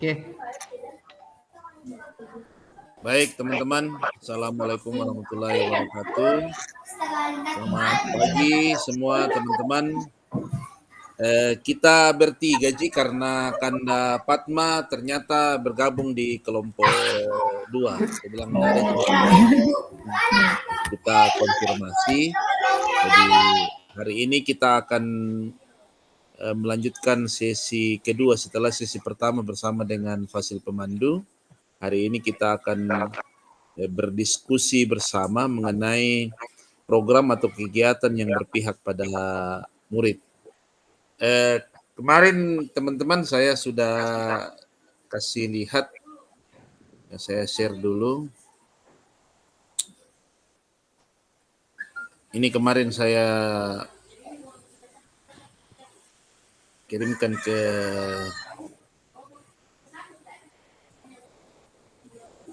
Oke. Baik teman-teman, Assalamualaikum warahmatullahi wabarakatuh. Selamat pagi semua teman-teman. Kita bertiga karena Kanda Padma ternyata bergabung di kelompok 2. Saya bilang tidak ada kita konfirmasi. Jadi hari ini kita akan melanjutkan sesi kedua setelah sesi pertama bersama dengan Fasil Pemandu. Hari ini kita akan berdiskusi bersama mengenai program atau kegiatan yang berpihak pada murid. Kemarin teman-teman saya sudah kasih lihat, saya share dulu. Ini kemarin saya kirimkan ke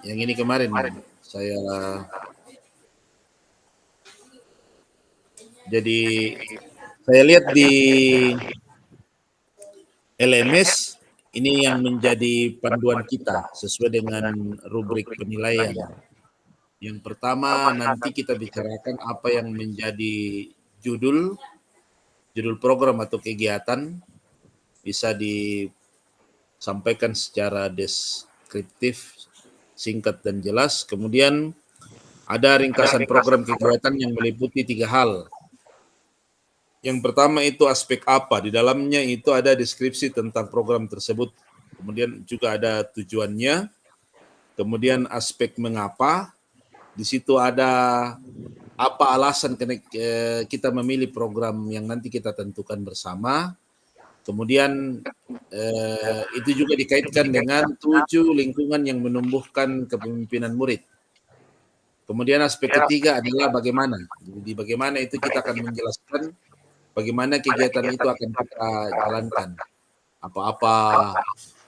yang ini kemarin saya lihat di LMS ini yang menjadi panduan kita sesuai dengan rubrik penilaian. Yang pertama nanti kita bicarakan apa yang menjadi judul program atau kegiatan, bisa disampaikan secara deskriptif, singkat dan jelas. Kemudian ada ringkasan program kegiatan yang meliputi 3 hal. Yang pertama itu aspek apa, di dalamnya itu ada deskripsi tentang program tersebut. Kemudian juga ada tujuannya, kemudian aspek mengapa, di situ ada apa alasan kita memilih program yang nanti kita tentukan bersama. Kemudian itu juga dikaitkan dengan 7 lingkungan yang menumbuhkan kepemimpinan murid. Kemudian aspek ketiga adalah bagaimana. Jadi bagaimana itu kita akan menjelaskan bagaimana kegiatan itu akan kita jalankan. Apa-apa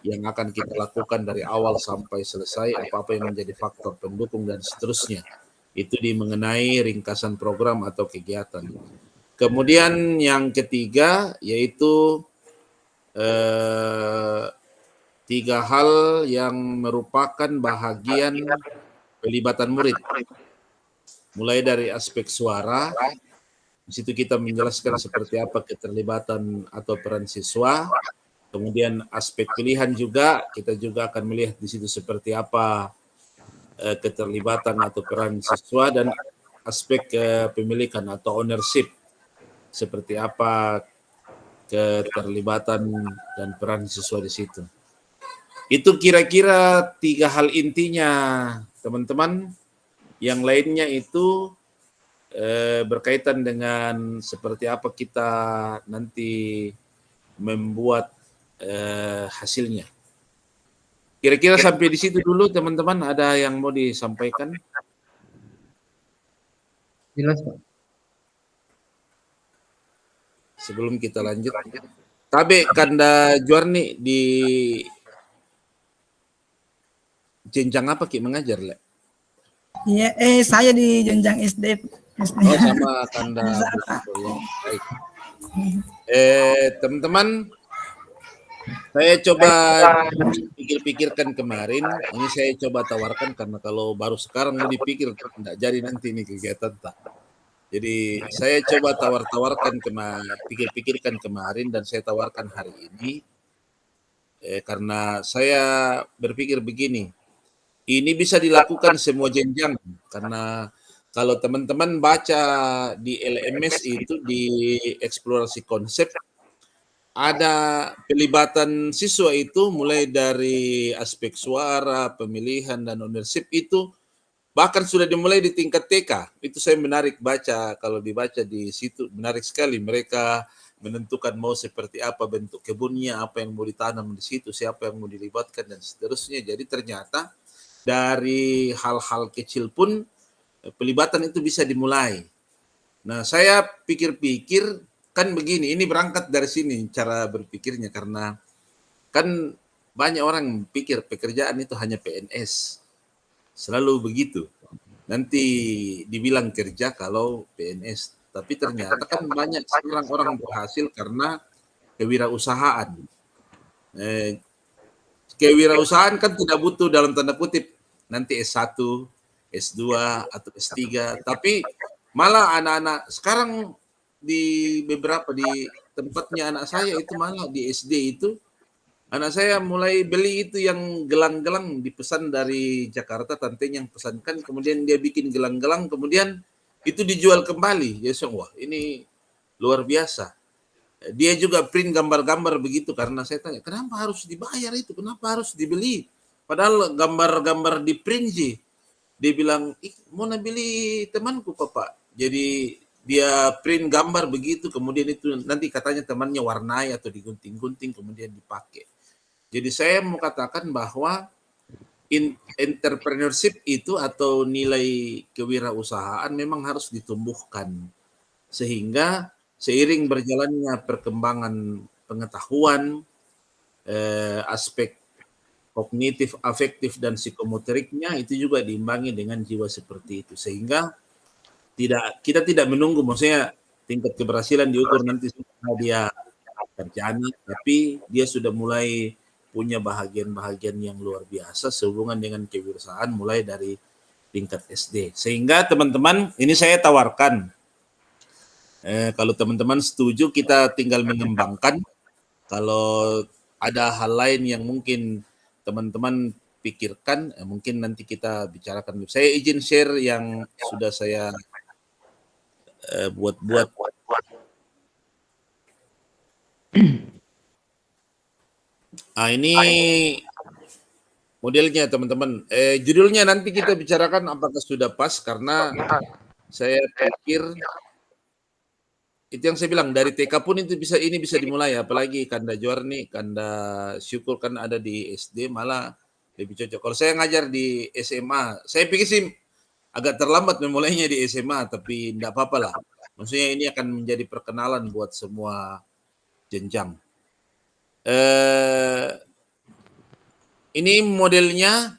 yang akan kita lakukan dari awal sampai selesai, apa-apa yang menjadi faktor pendukung dan seterusnya. Itu mengenai ringkasan program atau kegiatan. Kemudian yang ketiga yaitu 3 hal yang merupakan bahagian pelibatan murid. Mulai dari aspek suara, di situ kita menjelaskan seperti apa keterlibatan atau peran siswa. Kemudian aspek pilihan juga, kita juga akan melihat di situ seperti apa keterlibatan atau peran siswa, dan aspek kepemilikan atau ownership, seperti apa keterlibatan dan peran siswa di situ. Itu kira-kira 3 hal intinya, teman-teman. Yang lainnya itu berkaitan dengan seperti apa kita nanti membuat hasilnya. Kira-kira sampai di situ dulu, teman-teman. Ada yang mau disampaikan? Jelas, Pak. Sebelum kita lanjut, Tabe Kanda Juarni di jenjang apa Ki mengajar, Le? Iya, saya di jenjang SD. Oh, sama Kanda. Ya. Baik. Teman-teman, saya coba pikir-pikirkan kemarin. Ini saya coba tawarkan karena kalau baru sekarang mau dipikir tidak jadi nanti ini kegiatan tak. Jadi saya coba tawar-tawarkan pikir-pikirkan kemarin dan saya tawarkan hari ini karena saya berpikir begini. Ini bisa dilakukan semua jenjang karena kalau teman-teman baca di LMS itu di eksplorasi konsep, ada pelibatan siswa itu mulai dari aspek suara, pemilihan, dan ownership itu bahkan sudah dimulai di tingkat TK. Itu saya menarik baca, kalau dibaca di situ menarik sekali. Mereka menentukan mau seperti apa bentuk kebunnya, apa yang mau ditanam di situ, siapa yang mau dilibatkan, dan seterusnya. Jadi ternyata dari hal-hal kecil pun pelibatan itu bisa dimulai. Nah, saya pikir-pikir kan begini, ini berangkat dari sini cara berpikirnya, karena kan banyak orang pikir pekerjaan itu hanya PNS. Selalu begitu. Nanti dibilang kerja kalau PNS. Tapi ternyata kan banyak orang berhasil karena kewirausahaan. kewirausahaan kan tidak butuh dalam tanda kutip nanti S1, S2 atau S3, tapi malah anak-anak sekarang di beberapa di tempatnya anak saya itu malah di SD itu anak saya mulai beli itu yang gelang-gelang dipesan dari Jakarta, tantenya yang pesankan, kemudian dia bikin gelang-gelang, kemudian itu dijual kembali. Dia bilang, wah ini luar biasa. Dia juga print gambar-gambar begitu karena saya tanya, kenapa harus dibayar itu? Kenapa harus dibeli? Padahal gambar-gambar di print sih. Dia bilang, mau beli temanku Pak. Jadi dia print gambar begitu, kemudian itu nanti katanya temannya warnai atau digunting-gunting, kemudian dipakai. Jadi saya mau katakan bahwa entrepreneurship itu atau nilai kewirausahaan memang harus ditumbuhkan. Sehingga seiring berjalannya perkembangan pengetahuan, aspek kognitif, afektif, dan psikomotoriknya itu juga diimbangi dengan jiwa seperti itu. Sehingga kita tidak menunggu, maksudnya tingkat keberhasilan diukur nanti setelah dia kerjaan, tapi dia sudah mulai punya bahagian-bahagian yang luar biasa sehubungan dengan kewirausahaan mulai dari tingkat SD. Sehingga teman-teman, ini saya tawarkan, kalau teman-teman setuju kita tinggal mengembangkan. Kalau ada hal lain yang mungkin teman-teman pikirkan, mungkin nanti kita bicarakan. Saya izin share yang sudah saya buat-buat. Ini modelnya teman-teman. Judulnya nanti kita bicarakan apakah sudah pas, karena saya pikir itu yang saya bilang dari TK pun itu bisa dimulai, apalagi Kanda Juarni, Kanda Syukur kan ada di SD, malah lebih cocok. Kalau saya ngajar di SMA, saya pikir sih agak terlambat memulainya di SMA, tapi tidak apa-apa lah. Maksudnya ini akan menjadi perkenalan buat semua jenjang. Ini modelnya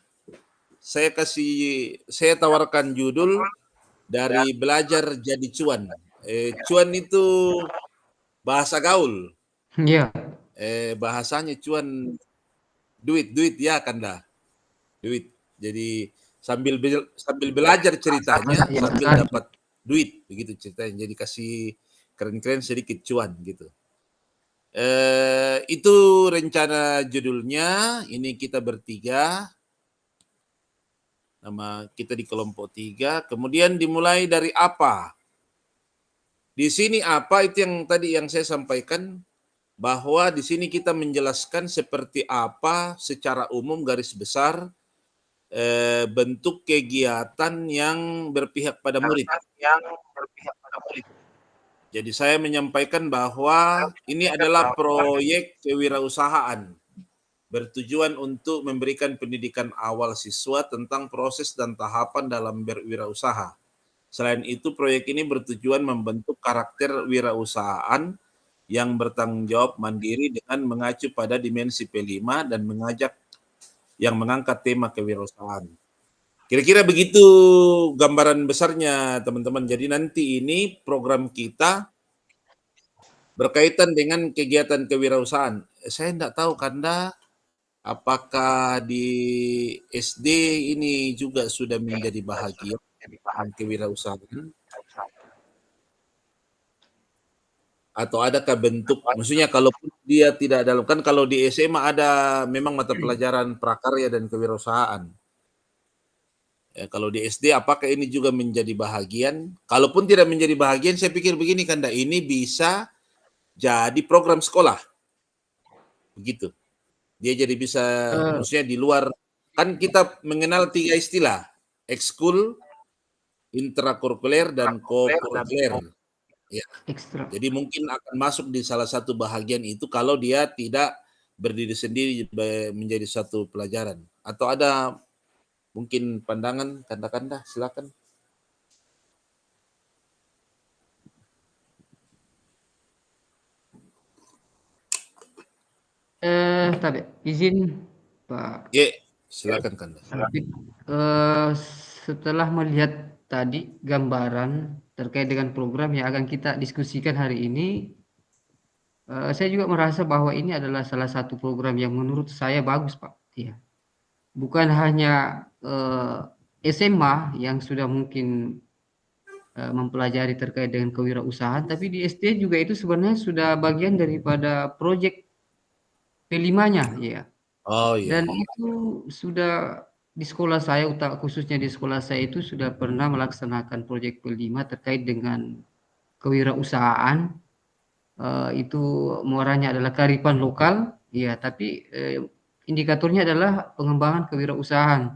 saya tawarkan judul dari belajar jadi cuan. Cuan itu bahasa gaul. Iya. Bahasanya cuan duit ya Kanda. Duit. Jadi sambil belajar ceritanya, sambil dapat duit begitu ceritanya. Jadi kasih keren-keren sedikit cuan gitu. Itu rencana judulnya. Ini kita bertiga. Nama kita di kelompok 3. Kemudian dimulai dari apa? Di sini apa itu yang tadi yang saya sampaikan, bahwa di sini kita menjelaskan seperti apa secara umum garis besar bentuk kegiatan yang berpihak pada murid. Jadi saya menyampaikan bahwa ini adalah proyek kewirausahaan bertujuan untuk memberikan pendidikan awal siswa tentang proses dan tahapan dalam berwirausaha. Selain itu, proyek ini bertujuan membentuk karakter wirausahaan yang bertanggung jawab mandiri dengan mengacu pada dimensi P5 dan mengangkat tema kewirausahaan. Kira-kira begitu gambaran besarnya, teman-teman. Jadi nanti ini program kita berkaitan dengan kegiatan kewirausahaan. Saya tidak tahu Kanda, apakah di SD ini juga sudah menjadi bahagian kewirausahaan, atau adakah bentuk, maksudnya kalaupun dia tidak dalam, kan kalau di SMA ada memang mata pelajaran prakarya dan kewirausahaan. Kalau di SD apakah ini juga menjadi bahagian? Kalaupun tidak menjadi bahagian, saya pikir begini Kanda, ini bisa jadi program sekolah. Begitu. Dia jadi bisa, maksudnya di luar, kan kita mengenal 3 istilah, ekskul, intrakurikuler, dan kokurikuler. Ya. Jadi mungkin akan masuk di salah satu bahagian itu kalau dia tidak berdiri sendiri menjadi satu pelajaran. Atau ada mungkin pandangan Kanda, silakan. Tadi izin Pak. Ya, silakan Kanda. Setelah melihat tadi gambaran terkait dengan program yang akan kita diskusikan hari ini, saya juga merasa bahwa ini adalah salah satu program yang menurut saya bagus, Pak. Ya. Bukan hanya SMA yang sudah mungkin mempelajari terkait dengan kewirausahaan, tapi di SD juga itu sebenarnya sudah bagian daripada proyek P5-nya, ya. Oh iya. Dan itu sudah di sekolah saya, khususnya di sekolah saya itu sudah pernah melaksanakan proyek P5 terkait dengan kewirausahaan. Itu muaranya adalah kearifan lokal, ya, tapi indikatornya adalah pengembangan kewirausahaan,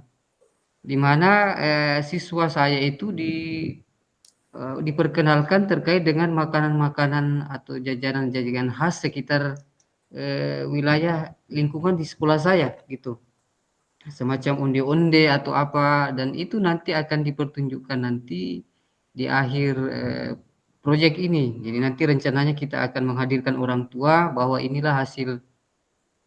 di mana siswa saya itu diperkenalkan terkait dengan makanan-makanan atau jajanan-jajanan khas sekitar wilayah lingkungan di sekolah saya gitu, semacam onde-onde atau apa, dan itu nanti akan dipertunjukkan nanti di akhir proyek ini. Jadi nanti rencananya kita akan menghadirkan orang tua bahwa inilah hasil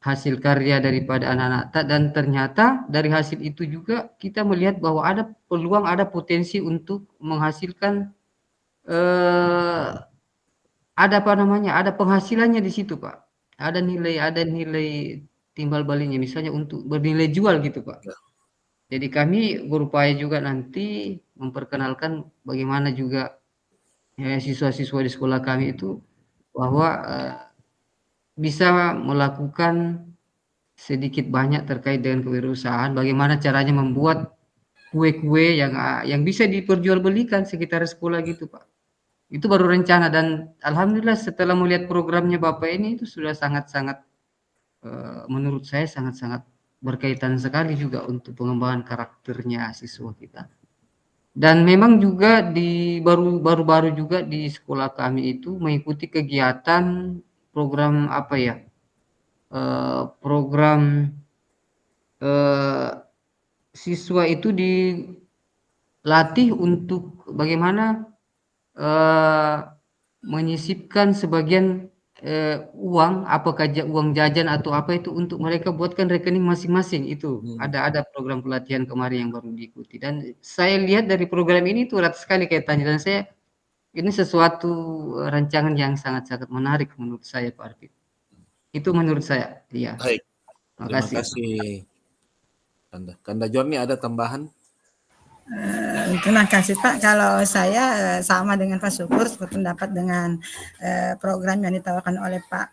hasil karya daripada anak-anak, dan ternyata dari hasil itu juga kita melihat bahwa ada peluang, ada potensi untuk menghasilkan eh, ada apa namanya, ada penghasilannya di situ, Pak. Ada nilai timbal baliknya, misalnya untuk bernilai jual gitu, Pak. Jadi kami berupaya juga nanti memperkenalkan bagaimana juga siswa-siswa di sekolah kami itu bahwa bisa melakukan sedikit banyak terkait dengan kewirausahaan, bagaimana caranya membuat kue-kue yang bisa diperjualbelikan sekitar sekolah gitu, Pak. Itu baru rencana, dan alhamdulillah setelah melihat programnya Bapak ini itu sudah sangat-sangat menurut saya sangat-sangat berkaitan sekali juga untuk pengembangan karakternya siswa kita. Dan memang juga baru-baru juga di sekolah kami itu mengikuti kegiatan program apa ya? Program siswa itu dilatih untuk bagaimana menyisipkan sebagian uang, apakah uang jajan atau apa itu, untuk mereka buatkan rekening masing-masing. Itu ada program pelatihan kemarin yang baru diikuti, dan saya lihat dari program ini tuh erat sekali kaitannya, dan saya ini sesuatu rancangan yang sangat-sangat menarik menurut saya, Pak Arfid. Itu menurut saya. Iya. Baik. Terima Terima kasih. kasih. Kanda Jorni ada tambahan? Terima kasih Pak. Kalau saya sama dengan Pak Syukur, sependapat dengan program yang ditawarkan oleh Pak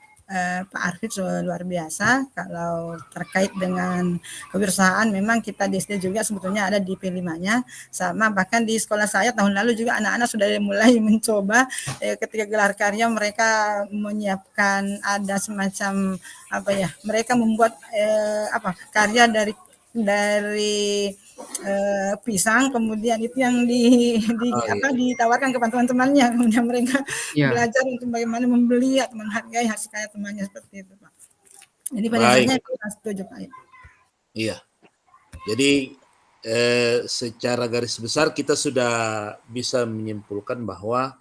Arfid luar biasa. Kalau terkait dengan kewirausahaan, memang kita di SD juga sebetulnya ada di P5-nya, sama bahkan di sekolah saya tahun lalu juga anak-anak sudah mulai mencoba ketika gelar karya mereka menyiapkan ada semacam apa ya, mereka membuat karya dari pisang, kemudian itu yang ditawarkan kepada teman-temannya, kemudian mereka belajar untuk bagaimana membeli atau menghargai hasil karya temannya, seperti itu Pak. Jadi pada dasarnya kita setuju Pak. Iya. Jadi secara garis besar kita sudah bisa menyimpulkan bahwa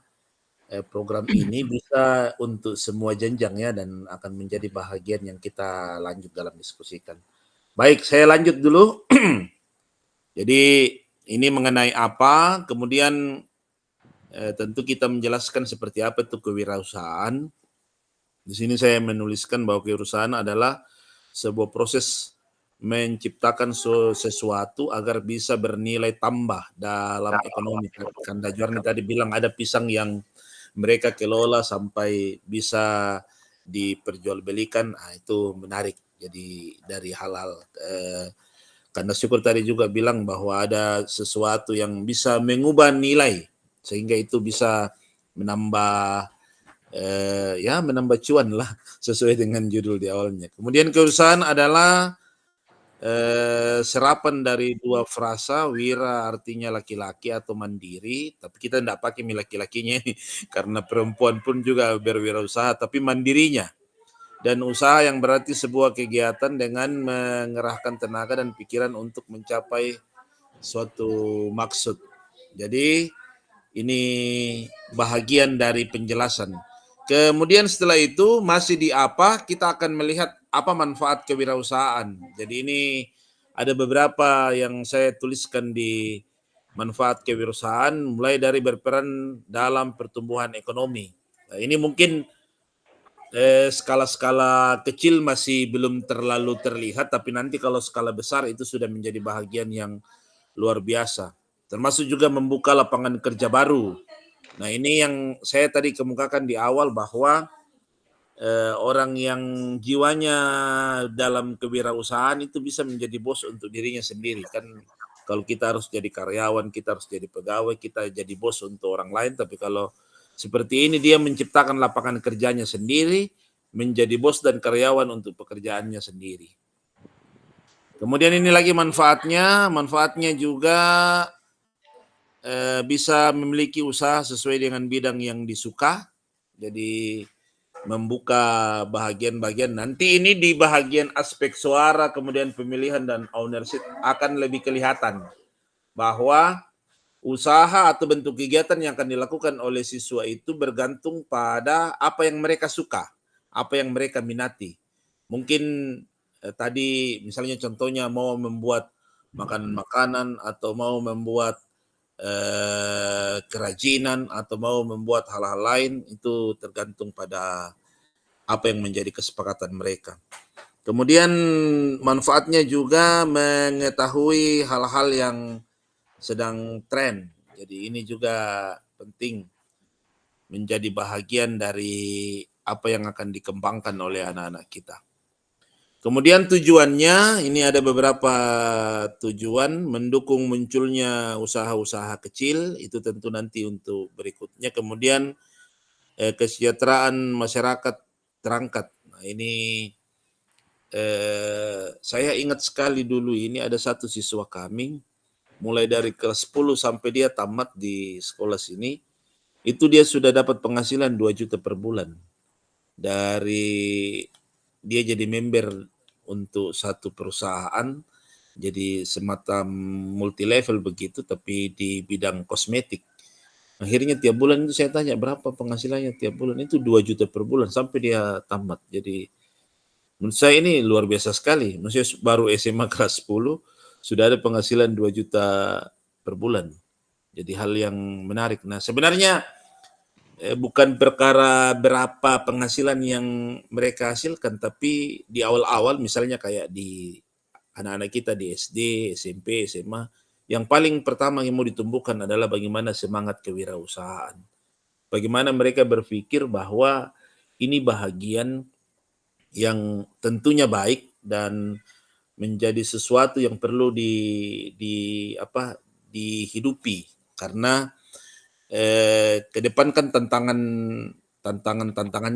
program ini bisa untuk semua jenjang ya, dan akan menjadi bahagian yang kita lanjut dalam diskusikan. Baik, saya lanjut dulu. Jadi ini mengenai apa, kemudian tentu kita menjelaskan seperti apa itu kewirausahaan. Di sini saya menuliskan bahwa kewirausahaan adalah sebuah proses menciptakan sesuatu agar bisa bernilai tambah dalam ekonomi. Kanda Jorni tadi bilang ada pisang yang mereka kelola sampai bisa diperjualbelikan, itu menarik. Jadi dari hal-hal Kanda Syukur tadi juga bilang bahwa ada sesuatu yang bisa mengubah nilai sehingga itu bisa menambah menambah cuan lah sesuai dengan judul di awalnya. Kemudian kewirausahaan adalah serapan dari dua frasa, wira artinya laki-laki atau mandiri, tapi kita tidak pakai laki-lakinya karena perempuan pun juga berwirausaha, tapi mandirinya. Dan usaha yang berarti sebuah kegiatan dengan mengerahkan tenaga dan pikiran untuk mencapai suatu maksud. Jadi ini bahagian dari penjelasan. Kemudian setelah itu masih di apa, kita akan melihat apa manfaat kewirausahaan. Jadi ini ada beberapa yang saya tuliskan di manfaat kewirausahaan, mulai dari berperan dalam pertumbuhan ekonomi. Nah, ini mungkin skala-skala kecil masih belum terlalu terlihat, tapi nanti kalau skala besar itu sudah menjadi bahagian yang luar biasa. Termasuk juga membuka lapangan kerja baru. Nah, ini yang saya tadi kemukakan di awal bahwa orang yang jiwanya dalam kewirausahaan itu bisa menjadi bos untuk dirinya sendiri. Kan kalau kita harus jadi karyawan, kita harus jadi pegawai, kita jadi bos untuk orang lain. Tapi kalau seperti ini dia menciptakan lapangan kerjanya sendiri, menjadi bos dan karyawan untuk pekerjaannya sendiri. Kemudian ini lagi manfaatnya juga bisa memiliki usaha sesuai dengan bidang yang disuka. Jadi membuka bahagian-bahagian. Nanti ini di bahagian aspek suara, kemudian pemilihan dan ownership akan lebih kelihatan bahwa usaha atau bentuk kegiatan yang akan dilakukan oleh siswa itu bergantung pada apa yang mereka suka, apa yang mereka minati. Mungkin tadi misalnya contohnya mau membuat makanan atau mau membuat kerajinan atau mau membuat hal-hal lain, itu tergantung pada apa yang menjadi kesepakatan mereka. Kemudian manfaatnya juga mengetahui hal-hal yang sedang tren. Jadi ini juga penting menjadi bahagian dari apa yang akan dikembangkan oleh anak-anak kita. Kemudian tujuannya, ini ada beberapa tujuan, mendukung munculnya usaha-usaha kecil, itu tentu nanti untuk berikutnya. Kemudian kesejahteraan masyarakat terangkat. Nah, ini saya ingat sekali dulu ini ada satu siswa kami, mulai dari kelas 10 sampai dia tamat di sekolah sini, itu dia sudah dapat penghasilan 2 juta per bulan. Dari dia jadi member untuk satu perusahaan, jadi semacam multi level begitu, tapi di bidang kosmetik. Akhirnya tiap bulan itu saya tanya berapa penghasilannya tiap bulan, itu 2 juta per bulan sampai dia tamat. Jadi menurut saya ini luar biasa sekali. Maksudnya baru SMA kelas 10 sudah ada penghasilan 2 juta per bulan. Jadi hal yang menarik. Nah, sebenarnya bukan perkara berapa penghasilan yang mereka hasilkan, tapi di awal-awal misalnya kayak di anak-anak kita di SD, SMP, SMA, yang paling pertama yang mau ditumbuhkan adalah bagaimana semangat kewirausahaan. Bagaimana mereka berpikir bahwa ini bahagian yang tentunya baik dan menjadi sesuatu yang perlu dihidupi, karena ke depan kan tantangannya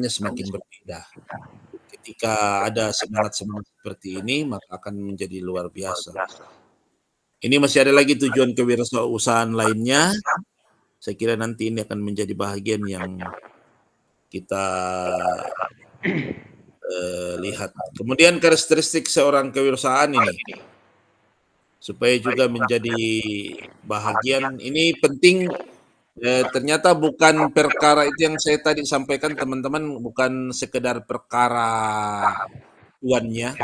semakin berbeda. Ketika ada semangat seperti ini, maka akan menjadi luar biasa. Ini masih ada lagi tujuan kewirausahaan lainnya. Saya kira nanti ini akan menjadi bahagian yang kita lihat. Kemudian karakteristik seorang kewirausahaan ini, supaya juga menjadi bahagian, ini penting. Ternyata bukan perkara itu yang saya tadi sampaikan teman-teman, bukan sekedar perkara uannya,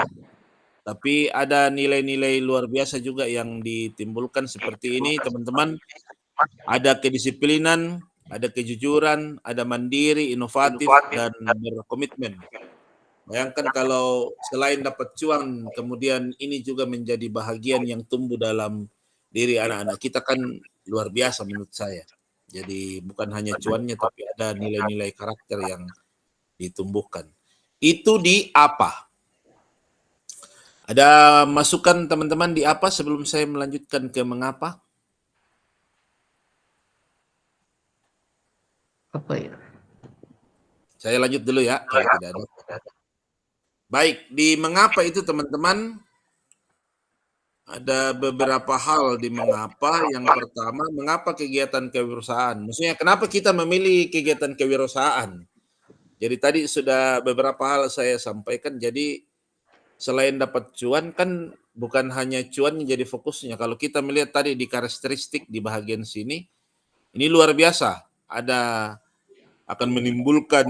tapi ada nilai-nilai luar biasa juga yang ditimbulkan seperti ini teman-teman. Ada kedisiplinan, ada kejujuran, ada mandiri, inovatif, dan berkomitmen. Bayangkan kalau selain dapat cuan, kemudian ini juga menjadi bahagian yang tumbuh dalam diri anak-anak kita, kan luar biasa menurut saya. Jadi bukan hanya cuannya, tapi ada nilai-nilai karakter yang ditumbuhkan. Itu di apa? Ada masukan teman-teman di apa sebelum saya melanjutkan ke mengapa? Apa ya? Saya lanjut dulu ya, kalau tidak ada. Baik, di mengapa itu teman-teman, ada beberapa hal di mengapa. Yang pertama, mengapa kegiatan kewirausahaan? Maksudnya kenapa kita memilih kegiatan kewirausahaan? Jadi tadi sudah beberapa hal saya sampaikan. Jadi selain dapat cuan, kan bukan hanya cuan yang jadi fokusnya. Kalau kita melihat tadi di karakteristik di bahagian sini, ini luar biasa. Akan menimbulkan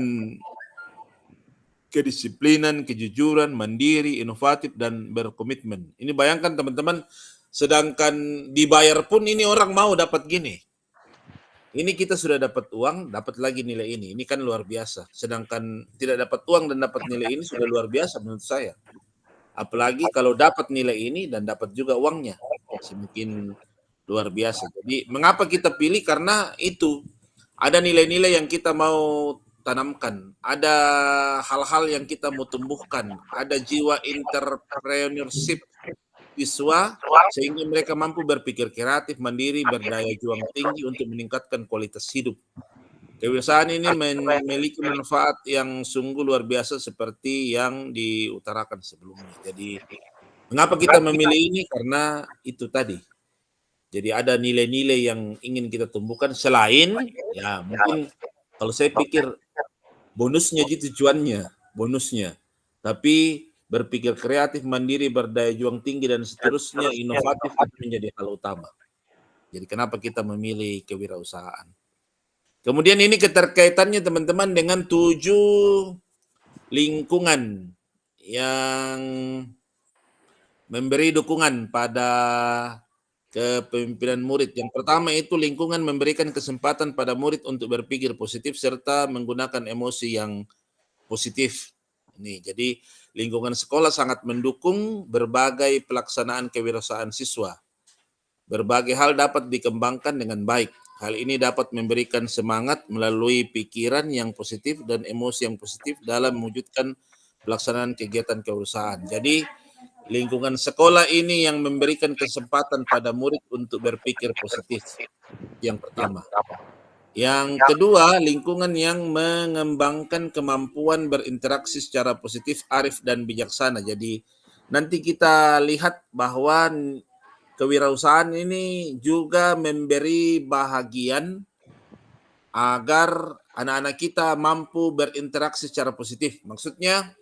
kedisiplinan, kejujuran, mandiri, inovatif, dan berkomitmen. Ini bayangkan teman-teman, sedangkan dibayar pun ini orang mau dapat gini. Ini kita sudah dapat uang, dapat lagi nilai ini. Ini kan luar biasa. Sedangkan tidak dapat uang dan dapat nilai ini sudah luar biasa menurut saya. Apalagi kalau dapat nilai ini dan dapat juga uangnya. Semakin luar biasa. Jadi mengapa kita pilih? Karena itu ada nilai-nilai yang kita mau tanamkan, ada hal-hal yang kita mau tumbuhkan, ada jiwa entrepreneurship siswa sehingga mereka mampu berpikir kreatif, mandiri, berdaya juang tinggi untuk meningkatkan kualitas hidup. Kewirausahaan ini memiliki manfaat yang sungguh luar biasa seperti yang diutarakan sebelumnya. Jadi mengapa kita memilih ini? Karena itu tadi. Jadi ada nilai-nilai yang ingin kita tumbuhkan selain ya mungkin kalau saya pikir bonusnya gitu tujuannya, bonusnya. Tapi berpikir kreatif, mandiri, berdaya juang tinggi dan seterusnya, inovatif itu menjadi hal utama. Jadi kenapa kita memilih kewirausahaan? Kemudian ini keterkaitannya teman-teman dengan 7 lingkungan yang memberi dukungan pada kepemimpinan murid. Yang pertama itu lingkungan memberikan kesempatan pada murid untuk berpikir positif serta menggunakan emosi yang positif. Ini jadi lingkungan sekolah sangat mendukung berbagai pelaksanaan kewirausahaan siswa. Berbagai hal dapat dikembangkan dengan baik. Hal ini dapat memberikan semangat melalui pikiran yang positif dan emosi yang positif dalam mewujudkan pelaksanaan kegiatan kewirausahaan. Jadi lingkungan sekolah ini yang memberikan kesempatan pada murid untuk berpikir positif. Yang pertama. Yang kedua, lingkungan yang mengembangkan kemampuan berinteraksi secara positif, arif, dan bijaksana. Jadi nanti kita lihat bahwa kewirausahaan ini juga memberi bahagian agar anak-anak kita mampu berinteraksi secara positif. Maksudnya,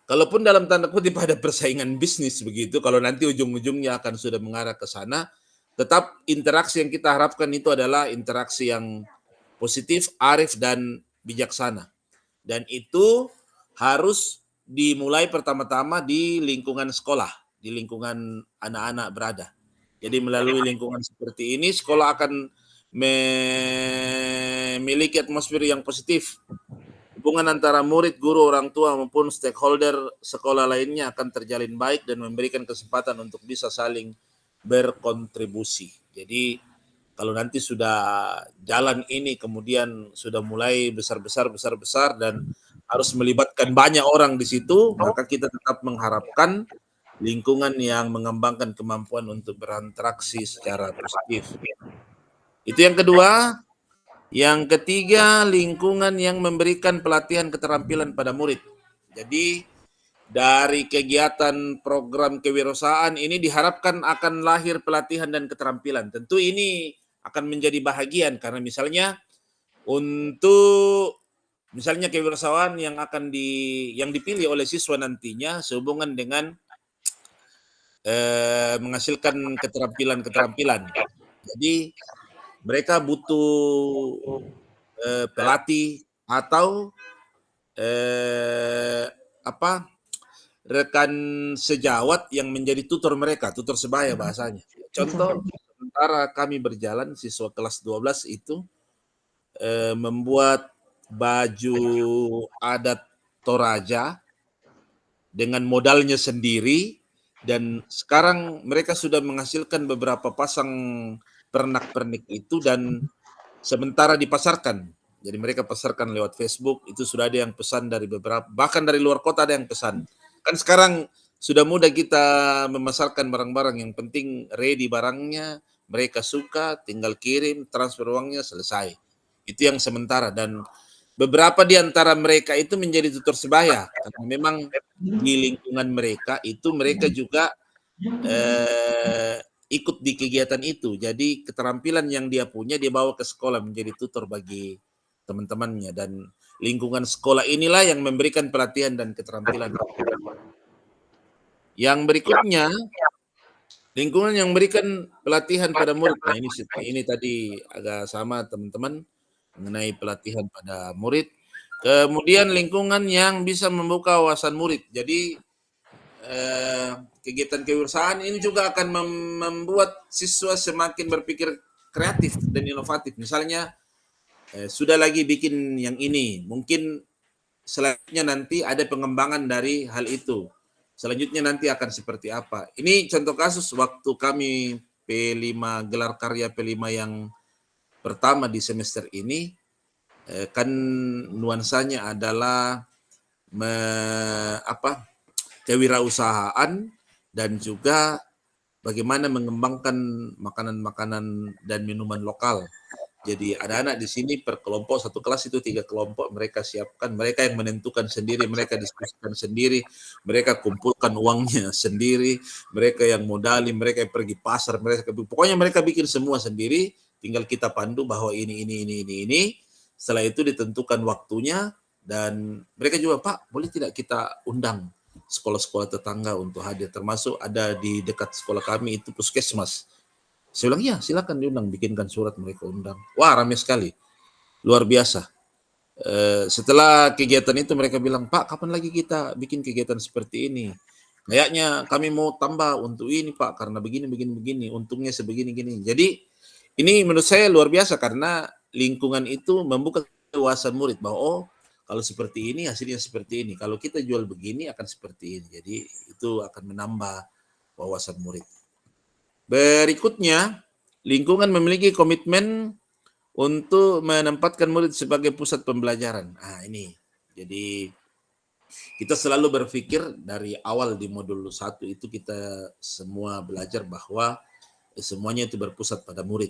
kalaupun dalam tanda kutip ada persaingan bisnis begitu, kalau nanti ujung-ujungnya akan sudah mengarah ke sana, tetap interaksi yang kita harapkan itu adalah interaksi yang positif, arif, dan bijaksana. Dan itu harus dimulai pertama-tama di lingkungan sekolah, di lingkungan anak-anak berada. Jadi melalui lingkungan seperti ini, sekolah akan memiliki atmosfer yang positif. Hubungan antara murid, guru, orang tua, maupun stakeholder sekolah lainnya akan terjalin baik dan memberikan kesempatan untuk bisa saling berkontribusi. Jadi kalau nanti sudah jalan ini kemudian sudah mulai besar-besar dan harus melibatkan banyak orang di situ, maka kita tetap mengharapkan lingkungan yang mengembangkan kemampuan untuk berinteraksi secara positif. Itu yang kedua. Yang ketiga, lingkungan yang memberikan pelatihan keterampilan pada murid. Jadi dari kegiatan program kewirausahaan ini diharapkan akan lahir pelatihan dan keterampilan. Tentu ini akan menjadi bahagian karena misalnya untuk misalnya kewirausahaan yang yang dipilih oleh siswa nantinya sehubungan dengan menghasilkan keterampilan-keterampilan. Jadi mereka butuh pelatih atau rekan sejawat yang menjadi tutor mereka, tutor sebaya bahasanya. Contoh, sementara kami berjalan, siswa kelas 12 itu membuat baju adat Toraja dengan modalnya sendiri, dan sekarang mereka sudah menghasilkan beberapa pasang pernak-pernik itu dan sementara dipasarkan. Jadi mereka pasarkan lewat Facebook, itu sudah ada yang pesan dari beberapa, bahkan dari luar kota ada yang pesan. Kan sekarang sudah mudah kita memasarkan barang-barang, yang penting ready barangnya, mereka suka, tinggal kirim, transfer uangnya, selesai. Itu yang sementara, dan beberapa di antara mereka itu menjadi tutor sebaya, karena memang di lingkungan mereka itu mereka juga ikut di kegiatan itu. Jadi keterampilan yang dia punya dia bawa ke sekolah menjadi tutor bagi teman-temannya, dan lingkungan sekolah inilah yang memberikan pelatihan dan keterampilan. Yang berikutnya, lingkungan yang memberikan pelatihan pada murid. Nah, ini tadi agak sama teman-teman mengenai pelatihan pada murid. Kemudian lingkungan yang bisa membuka wawasan murid. Jadi kegiatan kewirausahaan ini juga akan membuat siswa semakin berpikir kreatif dan inovatif. Misalnya sudah lagi bikin yang ini, mungkin selanjutnya nanti ada pengembangan dari hal itu. Selanjutnya nanti akan seperti apa. Ini contoh kasus waktu kami P5 gelar karya P5 yang pertama di semester ini, kan nuansanya adalah kewirausahaan dan juga bagaimana mengembangkan makanan-makanan dan minuman lokal. Jadi ada anak di sini per kelompok, satu kelas itu 3 kelompok, mereka siapkan, mereka yang menentukan sendiri, mereka diskusikan sendiri, mereka kumpulkan uangnya sendiri, mereka yang modali, mereka yang pergi pasar, pokoknya mereka bikin semua sendiri, tinggal kita pandu bahwa ini. Setelah itu ditentukan waktunya, dan mereka juga, Pak, boleh tidak kita undang sekolah-sekolah tetangga untuk hadir, termasuk ada di dekat sekolah kami itu puskesmas. Saya bilang, ya silakan diundang, bikinkan surat, mereka undang. Wah, ramai sekali, luar biasa. Setelah kegiatan itu mereka bilang, Pak, kapan lagi kita bikin kegiatan seperti ini? Kayaknya kami mau tambah untuk ini, Pak, karena begini, untungnya sebegini-gini. Jadi ini menurut saya luar biasa, karena lingkungan itu membuka wawasan murid bahwa oh, kalau seperti ini hasilnya seperti ini, kalau kita jual begini akan seperti ini. Jadi itu akan menambah wawasan murid. Berikutnya, lingkungan memiliki komitmen untuk menempatkan murid sebagai pusat pembelajaran. Nah, ini. Jadi kita selalu berpikir dari awal di modul 1 itu kita semua belajar bahwa semuanya itu berpusat pada murid.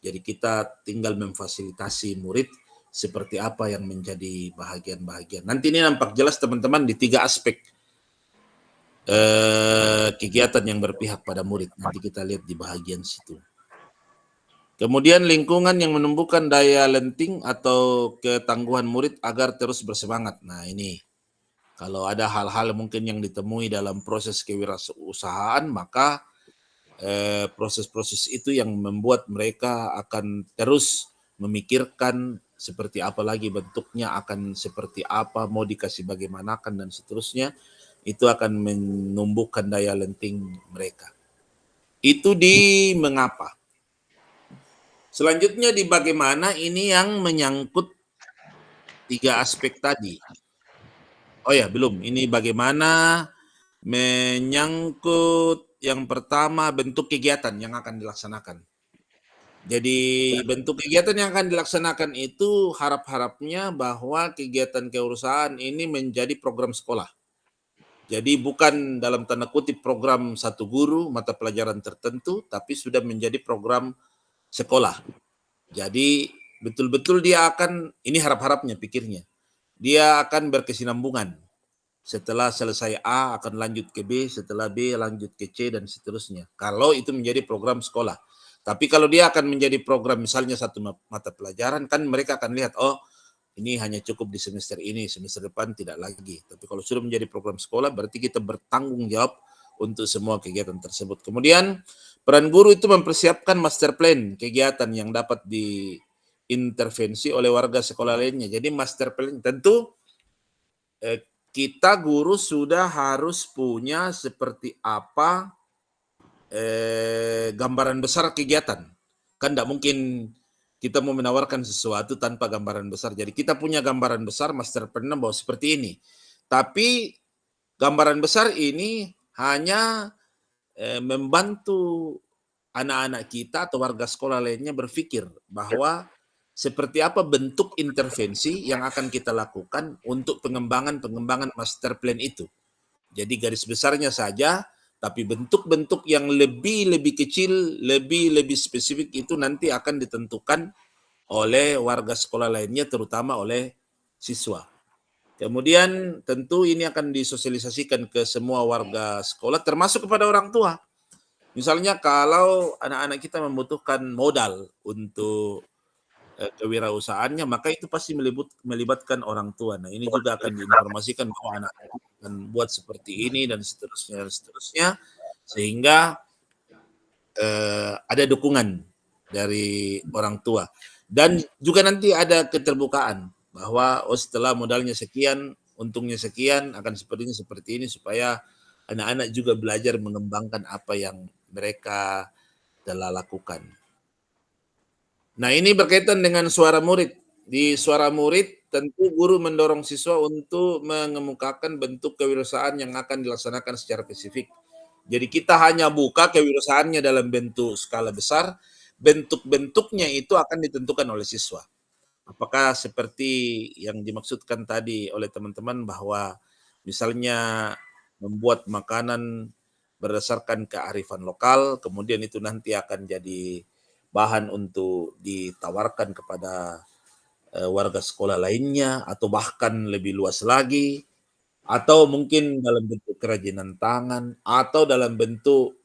Jadi kita tinggal memfasilitasi murid seperti apa yang menjadi bahagian-bahagian. Nanti ini nampak jelas teman-teman di 3 aspek kegiatan yang berpihak pada murid. Nanti kita lihat di bahagian situ. Kemudian lingkungan yang menumbuhkan daya lenting atau ketangguhan murid agar terus bersemangat. Nah ini, kalau ada hal-hal mungkin yang ditemui dalam proses kewirausahaan, maka proses-proses itu yang membuat mereka akan terus memikirkan seperti apa lagi bentuknya, akan seperti apa, mau dikasih bagaimanakan, dan seterusnya. Itu akan menumbuhkan daya lenting mereka. Itu di mengapa. Selanjutnya di bagaimana, ini yang menyangkut 3 aspek tadi. Oh ya, belum. Ini bagaimana menyangkut yang pertama bentuk kegiatan yang akan dilaksanakan. Jadi bentuk kegiatan yang akan dilaksanakan itu harap-harapnya bahwa kegiatan kewirausahaan ini menjadi program sekolah. Jadi bukan dalam tanda kutip program satu guru, mata pelajaran tertentu, tapi sudah menjadi program sekolah. Jadi betul-betul dia akan, ini harap-harapnya pikirnya, dia akan berkesinambungan. Setelah selesai A akan lanjut ke B, setelah B lanjut ke C, dan seterusnya. Kalau itu menjadi program sekolah. Tapi kalau dia akan menjadi program misalnya satu mata pelajaran, kan mereka akan lihat, oh ini hanya cukup di semester ini, semester depan tidak lagi. Tapi kalau sudah menjadi program sekolah, berarti kita bertanggung jawab untuk semua kegiatan tersebut. Kemudian peran guru itu mempersiapkan master plan kegiatan yang dapat diintervensi oleh warga sekolah lainnya. Jadi master plan tentu kita guru sudah harus punya seperti apa gambaran besar kegiatan. Kan tidak mungkin kita mau menawarkan sesuatu tanpa gambaran besar. Jadi kita punya gambaran besar, master plan bahwa seperti ini. Tapi gambaran besar ini hanya membantu anak-anak kita atau warga sekolah lainnya berpikir bahwa seperti apa bentuk intervensi yang akan kita lakukan untuk pengembangan master plan itu. Jadi garis besarnya saja, tapi bentuk-bentuk yang lebih kecil, lebih spesifik itu nanti akan ditentukan oleh warga sekolah lainnya, terutama oleh siswa. Kemudian tentu ini akan disosialisasikan ke semua warga sekolah, termasuk kepada orang tua. Misalnya kalau anak-anak kita membutuhkan modal untuk kewirausahaannya, maka itu pasti melibatkan orang tua. Nah, ini juga akan diinformasikan bahwa anak akan buat seperti ini dan seterusnya, sehingga ada dukungan dari orang tua. Dan juga nanti ada keterbukaan bahwa setelah modalnya sekian, untungnya sekian, akan seperti ini supaya anak-anak juga belajar mengembangkan apa yang mereka telah lakukan. Nah, ini berkaitan dengan suara murid. Di suara murid, tentu guru mendorong siswa untuk mengemukakan bentuk kewirausahaan yang akan dilaksanakan secara spesifik. Jadi kita hanya buka kewirausahaannya dalam bentuk skala besar, bentuk-bentuknya itu akan ditentukan oleh siswa. Apakah seperti yang dimaksudkan tadi oleh teman-teman bahwa misalnya membuat makanan berdasarkan kearifan lokal, kemudian itu nanti akan jadi bahan untuk ditawarkan kepada warga sekolah lainnya, atau bahkan lebih luas lagi, atau mungkin dalam bentuk kerajinan tangan, atau dalam bentuk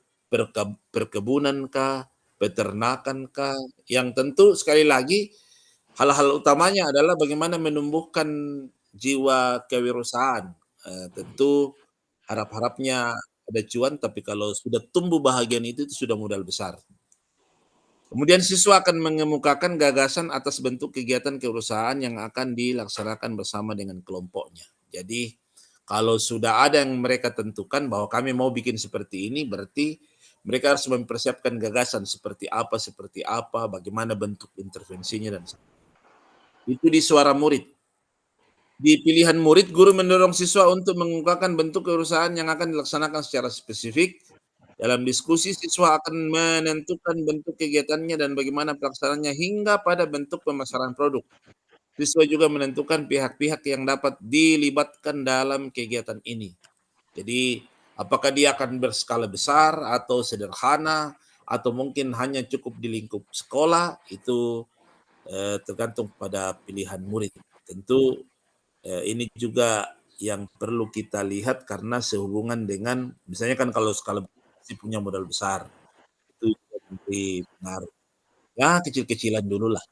perkebunan kah, peternakan kah, yang tentu sekali lagi hal-hal utamanya adalah bagaimana menumbuhkan jiwa kewirausahaan. Tentu harap-harapnya ada cuan, tapi kalau sudah tumbuh bahagian itu sudah modal besar. Kemudian siswa akan mengemukakan gagasan atas bentuk kegiatan kewirausahaan yang akan dilaksanakan bersama dengan kelompoknya. Jadi kalau sudah ada yang mereka tentukan bahwa kami mau bikin seperti ini, berarti mereka harus mempersiapkan gagasan seperti apa, bagaimana bentuk intervensinya, dan itu di suara murid. Di pilihan murid, guru mendorong siswa untuk mengungkapkan bentuk kewirausahaan yang akan dilaksanakan secara spesifik. Dalam diskusi, siswa akan menentukan bentuk kegiatannya dan bagaimana pelaksanaannya hingga pada bentuk pemasaran produk. Siswa juga menentukan pihak-pihak yang dapat dilibatkan dalam kegiatan ini. Jadi, apakah dia akan berskala besar atau sederhana, atau mungkin hanya cukup di lingkup sekolah, itu tergantung pada pilihan murid. Tentu ini juga yang perlu kita lihat karena sehubungan dengan, misalnya kan kalau skala besar punya modal besar, itu juga memberi pengaruh. Ya, kecil-kecilan dulu lah.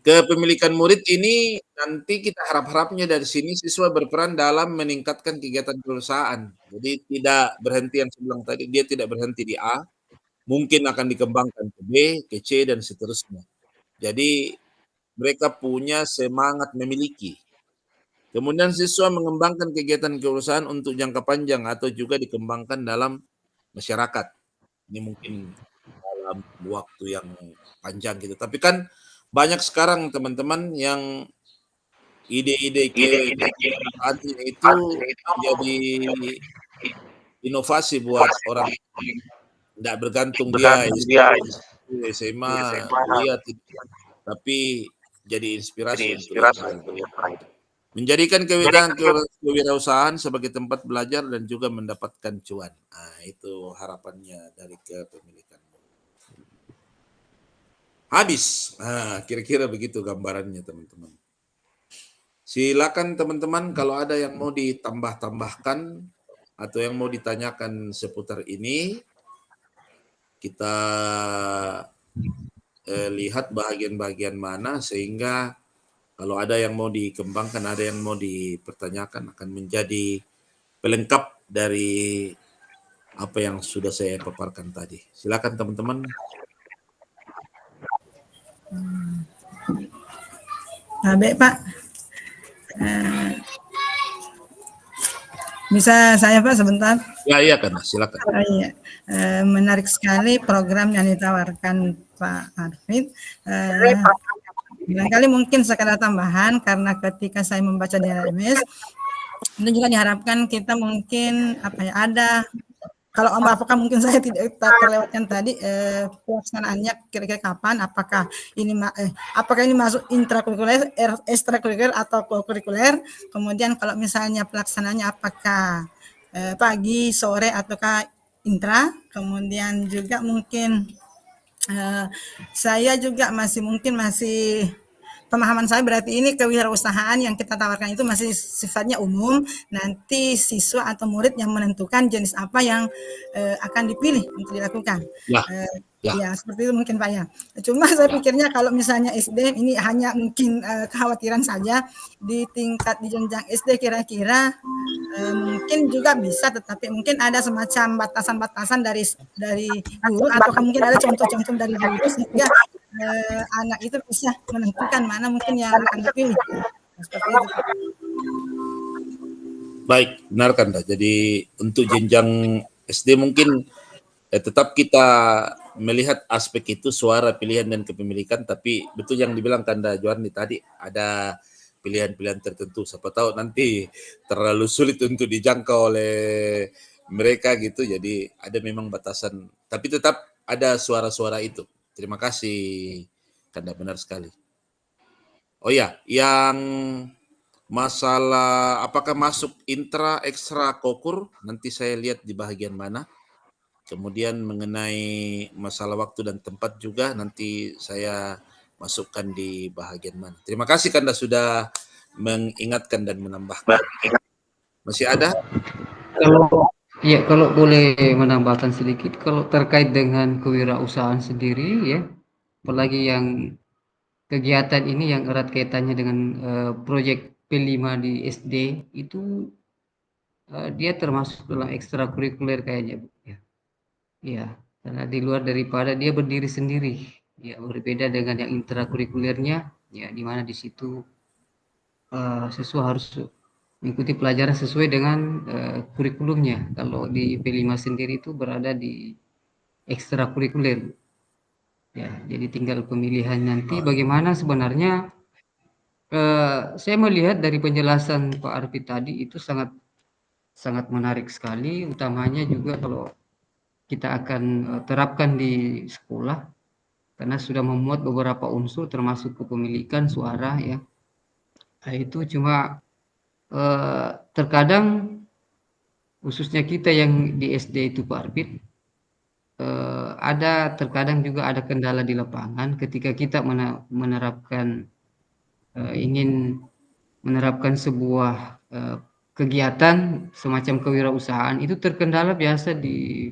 Kepemilikan murid ini nanti kita harap-harapnya dari sini siswa berperan dalam meningkatkan kegiatan perusahaan. Jadi tidak berhenti yang saya bilang tadi, dia tidak berhenti di A, mungkin akan dikembangkan ke B, ke C, dan seterusnya. Jadi mereka punya semangat memiliki. Kemudian siswa mengembangkan kegiatan kewirausahaan untuk jangka panjang atau juga dikembangkan dalam masyarakat. Ini mungkin dalam waktu yang panjang gitu. Tapi kan banyak sekarang teman-teman yang ide-ide kewirausahaan itu jadi inovasi buat orang, tidak bergantung dia SMA, kuliah, tapi jadi inspirasi untuk yang lain. Menjadikan kewirausahaan sebagai tempat belajar dan juga mendapatkan cuan. Nah, itu harapannya dari kepemilikan. Habis. Nah, kira-kira begitu gambarannya, teman-teman. Silakan teman-teman kalau ada yang mau ditambah-tambahkan atau yang mau ditanyakan seputar ini, kita lihat bagian-bagian mana sehingga kalau ada yang mau dikembangkan, ada yang mau dipertanyakan, akan menjadi pelengkap dari apa yang sudah saya paparkan tadi. Silakan teman-teman. Nah, baik Pak. Bisa saya Pak sebentar? Ya, kan, silakan. Iya. Menarik sekali program yang ditawarkan Pak Arfid. Barangkali mungkin sekadar tambahan karena ketika saya membaca di LMS itu juga diharapkan kita mungkin ada kalau apakah mungkin saya tidak terlewatkan tadi pelaksanaannya kira-kira kapan, apakah ini masuk intrakurikuler, ekstrakurikuler atau kurikuler, kemudian kalau misalnya pelaksanaannya apakah pagi, sore ataukah intra, kemudian juga mungkin saya juga masih pemahaman saya berarti ini kewirausahaan yang kita tawarkan itu masih sifatnya umum. Nanti siswa atau murid yang menentukan jenis apa yang akan dipilih untuk dilakukan. Ya, seperti itu mungkin Pak ya. Cuma saya pikirnya kalau misalnya SD ini hanya mungkin kekhawatiran saja di jenjang SD kira-kira mungkin juga bisa, tetapi mungkin ada semacam batasan-batasan dari guru atau mungkin ada contoh-contoh dari guru sehingga anak itu bisa menentukan mana mungkin yang akan dipilih. Seperti itu. Baik, benar kan. Jadi untuk jenjang SD mungkin tetap kita melihat aspek itu, suara, pilihan dan kepemilikan, tapi betul yang dibilang Kanda Joarni tadi, ada pilihan-pilihan tertentu. Siapa tahu nanti terlalu sulit untuk dijangkau oleh mereka gitu, jadi ada memang batasan, tapi tetap ada suara-suara itu. Terima kasih Kanda, benar sekali. Oh ya, yang masalah apakah masuk intra, ekstra, kokur, nanti saya lihat di bagian mana. Kemudian mengenai masalah waktu dan tempat juga nanti saya masukkan di bagian mana. Terima kasih Kanda sudah mengingatkan dan menambahkan. Masih ada? Kalau boleh menambahkan sedikit, kalau terkait dengan kewirausahaan sendiri ya, apalagi yang kegiatan ini yang erat kaitannya dengan proyek P5 di SD itu dia termasuk dalam ekstrakurikuler kayaknya, Bu. Ya. Iya, karena di luar daripada dia berdiri sendiri. Ya, berbeda dengan yang intrakurikulernya, ya di mana di situ siswa harus mengikuti pelajaran sesuai dengan kurikulumnya. Kalau di P5 sendiri itu berada di ekstrakurikuler. Ya, jadi tinggal pemilihan nanti bagaimana sebenarnya. Saya melihat dari penjelasan Pak Arfi tadi itu sangat sangat menarik sekali, utamanya juga kalau kita akan terapkan di sekolah karena sudah memuat beberapa unsur termasuk kepemilikan suara ya. Nah, itu cuma terkadang khususnya kita yang di SD itu Pak Arfi ada terkadang juga ada kendala di lapangan ketika kita menerapkan ingin menerapkan sebuah kegiatan semacam kewirausahaan itu terkendala biasa di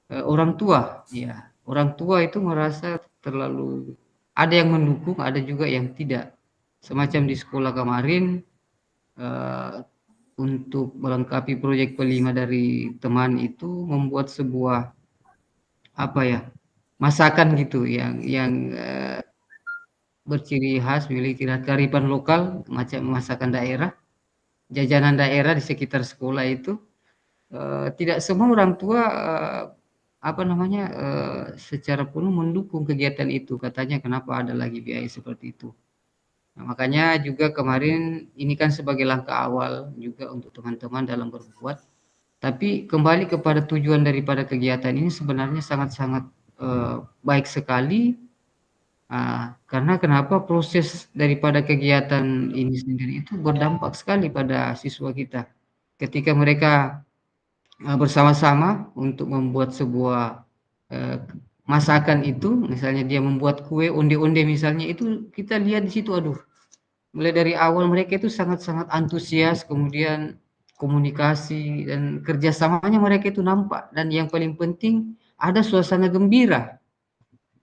orang tua ya. Orang tua itu merasa terlalu, ada yang mendukung, ada juga yang tidak. Semacam di sekolah kemarin untuk melengkapi proyek P5 dari teman itu membuat sebuah apa ya, masakan gitu yang berciri khas milik kearifan lokal, macam masakan daerah, jajanan daerah di sekitar sekolah itu. Tidak semua orang tua apa namanya secara penuh mendukung kegiatan itu, katanya kenapa ada lagi biaya seperti itu. Nah, makanya juga kemarin ini kan sebagai langkah awal juga untuk teman-teman dalam berbuat, tapi kembali kepada tujuan daripada kegiatan ini sebenarnya sangat-sangat baik sekali. Karena kenapa proses daripada kegiatan ini sendiri itu berdampak sekali pada siswa kita. Ketika mereka bersama-sama untuk membuat sebuah masakan itu, misalnya dia membuat kue onde-onde misalnya, itu kita lihat di situ, aduh, mulai dari awal mereka itu sangat-sangat antusias, kemudian komunikasi dan kerjasamanya mereka itu nampak, dan yang paling penting ada suasana gembira.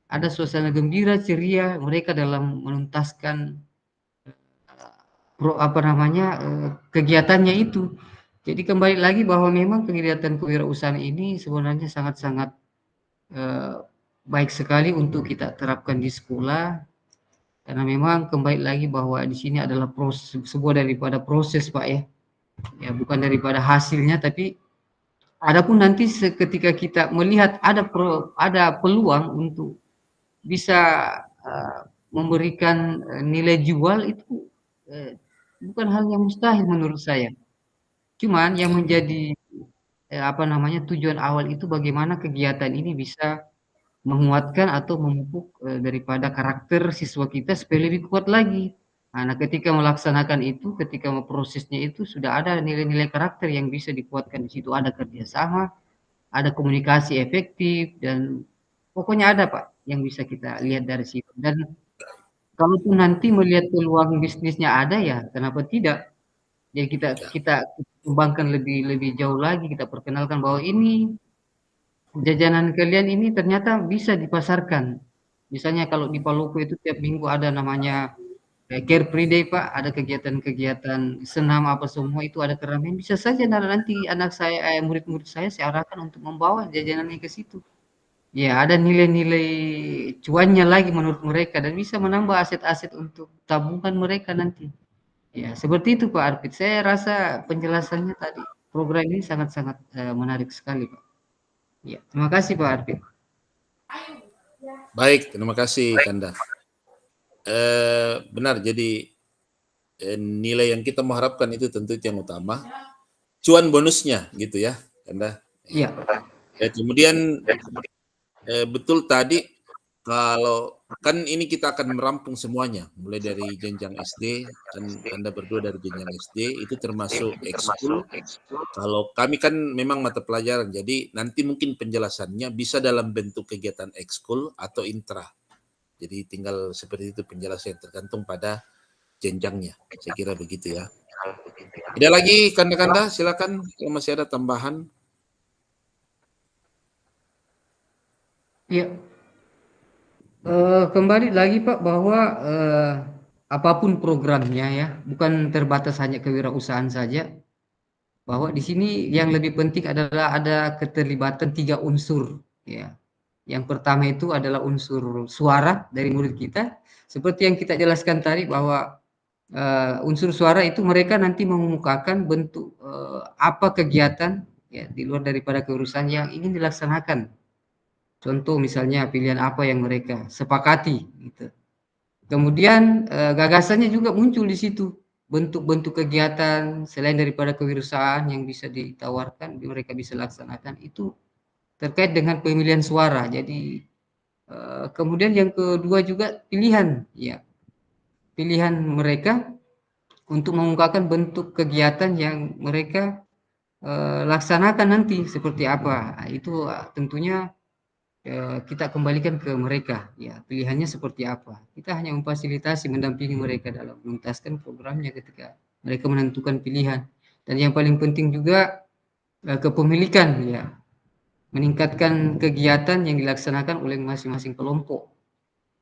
Ada suasana gembira, ceria mereka dalam menuntaskan kegiatannya itu. Jadi kembali lagi bahwa memang kegiatan kewirausahaan ini sebenarnya sangat-sangat baik sekali untuk kita terapkan di sekolah, karena memang kembali lagi bahwa di sini adalah sebuah daripada proses Pak ya, ya bukan daripada hasilnya, tapi adapun nanti ketika kita melihat ada peluang untuk bisa memberikan nilai jual itu bukan hal yang mustahil menurut saya. Cuman yang menjadi tujuan awal itu bagaimana kegiatan ini bisa menguatkan atau memupuk daripada karakter siswa kita supaya lebih kuat lagi. Nah, ketika melaksanakan itu, ketika prosesnya itu sudah ada nilai-nilai karakter yang bisa dikuatkan di situ, ada kerjasama, ada komunikasi efektif, dan pokoknya ada Pak yang bisa kita lihat dari situ. Dan kalaupun nanti melihat peluang bisnisnya ada ya, kenapa tidak? Jadi kita kembangkan lebih jauh lagi, kita perkenalkan bahwa ini jajanan kalian ini ternyata bisa dipasarkan. Misalnya kalau di Palopo itu tiap minggu ada namanya Care Free Day Pak, ada kegiatan-kegiatan senam apa semua itu ada keramaian. Bisa saja nanti anak saya, murid-murid saya arahkan untuk membawa jajanannya ke situ. Ya, ada nilai-nilai cuannya lagi menurut mereka dan bisa menambah aset-aset untuk tabungan mereka nanti. Ya, seperti itu Pak Arfid. Saya rasa penjelasannya tadi program ini sangat-sangat menarik sekali Pak. Ya, terima kasih Pak Arfid. Baik, terima kasih Kanda. Benar, jadi nilai yang kita mengharapkan itu tentu itu yang utama. Cuan bonusnya gitu ya, Kanda. Iya. Kemudian betul tadi, kalau kan ini kita akan merampung semuanya, mulai dari jenjang SD, kan Anda berdua dari jenjang SD, itu termasuk ekskul. Kalau kami kan memang mata pelajaran, jadi nanti mungkin penjelasannya bisa dalam bentuk kegiatan ekskul atau intra. Jadi tinggal seperti itu penjelasan, tergantung pada jenjangnya. Saya kira begitu ya. Ada lagi Kanda-Kanda, silakan kalau masih ada tambahan. Iya. Kembali lagi Pak bahwa apapun programnya ya, bukan terbatas hanya kewirausahaan saja. Bahwa di sini yang lebih penting adalah ada keterlibatan 3 unsur ya. Yang pertama itu adalah unsur suara dari murid kita, seperti yang kita jelaskan tadi bahwa unsur suara itu mereka nanti mengemukakan bentuk apa kegiatan ya di luar daripada keurusan yang ingin dilaksanakan. Contoh misalnya pilihan apa yang mereka sepakati gitu. Kemudian gagasannya juga muncul di situ. Bentuk-bentuk kegiatan selain daripada kewirausahaan yang bisa ditawarkan, mereka bisa laksanakan itu terkait dengan pemilihan suara. Jadi kemudian yang kedua juga pilihan, ya pilihan mereka untuk mengungkapkan bentuk kegiatan yang mereka laksanakan nanti seperti apa. Itu tentunya kita kembalikan ke mereka, ya pilihannya seperti apa. Kita hanya memfasilitasi, mendampingi mereka dalam menuntaskan programnya ketika mereka menentukan pilihan. Dan yang paling penting juga kepemilikan, ya meningkatkan kegiatan yang dilaksanakan oleh masing-masing kelompok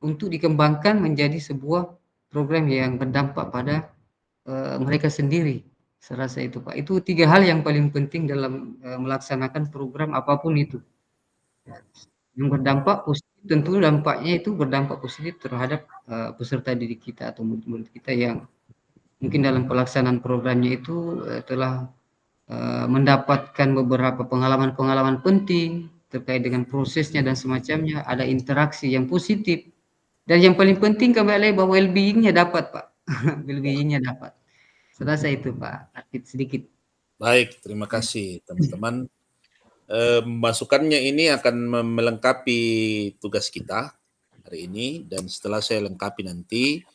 untuk dikembangkan menjadi sebuah program yang berdampak pada mereka sendiri. Saya rasa itu Pak. Itu 3 hal yang paling penting dalam melaksanakan program apapun itu. Yang berdampak positif, tentu dampaknya itu berdampak positif terhadap peserta didik kita atau murid-murid kita yang mungkin dalam pelaksanaan programnya itu telah mendapatkan beberapa pengalaman-pengalaman penting terkait dengan prosesnya dan semacamnya, ada interaksi yang positif, dan yang paling penting kembali bahwa well-being-nya dapat Pak. Well-being-nya dapat. Saya rasa itu Pak, sedikit. Baik, terima kasih teman-teman. Masukannya ini akan melengkapi tugas kita hari ini, dan setelah saya lengkapi nanti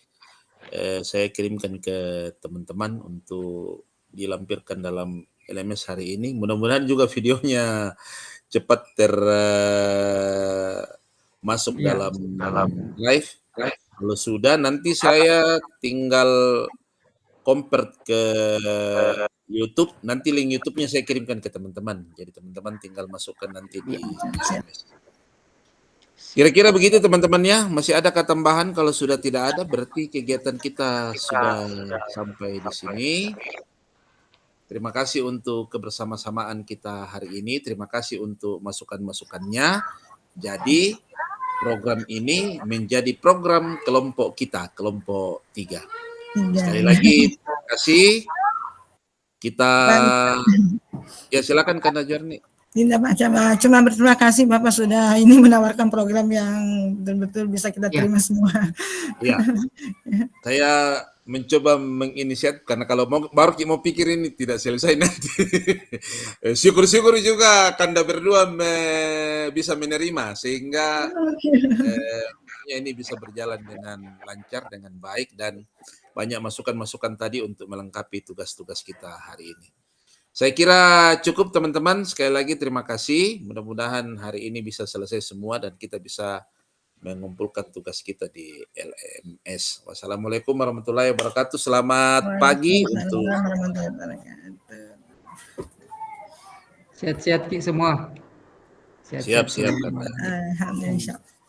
saya kirimkan ke teman-teman untuk dilampirkan dalam LMS hari ini. Mudah-mudahan juga videonya cepat masuk dalam live. Kalau sudah, nanti saya tinggal convert ke YouTube, nanti link YouTube-nya saya kirimkan ke teman-teman. Jadi teman-teman tinggal masukkan nanti di SMS. Kira-kira begitu teman-temannya. Masih ada tambahan? Kalau sudah tidak ada, berarti kegiatan kita sudah sampai di sini. Terima kasih untuk kebersama-samaan kita hari ini. Terima kasih untuk masukan-masukannya. Jadi program ini menjadi program kelompok kita, kelompok 3. Sekali lagi terima kasih. Kita ya silakan Kanda Jarni. Tidak Pak, cuma berterima kasih Bapak sudah ini menawarkan program yang betul-betul bisa kita terima semua. Ya, saya mencoba menginisiatif karena kalau baru mau pikir ini tidak selesai nanti. Syukur-syukur juga Kanda berdua bisa menerima sehingga ini bisa berjalan dengan lancar, dengan baik, dan banyak masukan-masukan tadi untuk melengkapi tugas-tugas kita hari ini. Saya kira cukup teman-teman. Sekali lagi terima kasih. Mudah-mudahan hari ini bisa selesai semua dan kita bisa mengumpulkan tugas kita di LMS. Wassalamualaikum warahmatullahi wabarakatuh. Selamat pagi untuk sehat-sehat semua. Siap-siap. Alhamdulillah.